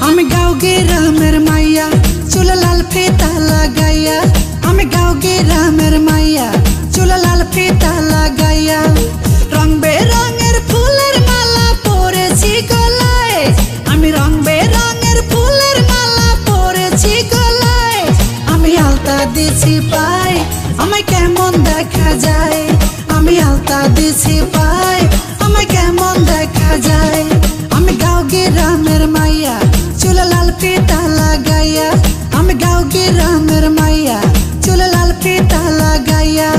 আমি গাঁও গ্রামের মাইয়া চুল লাল ফিতা লাগাইয়া আমি গাঁও গ্রামের মাইয়া চুল লাল ফিতা লাগাইয়া রং বেরঙের ফুলের মালা পরেছি গলায় আমি রং বেরঙের ফুলের মালা পরেছি গলায় আমি আলতা দিছি পাই আমায় কেমন দেখা যায় আমি আলতা দিছি পাই আমায় কেমন দেখা যায় আমি গাঁও গ্রামের মাইয়া চুল লাল ফিতা লাগাইয়া আমি গাঁও গ্রামের মাইয়া চুল লাল ফিতা লাগাইয়া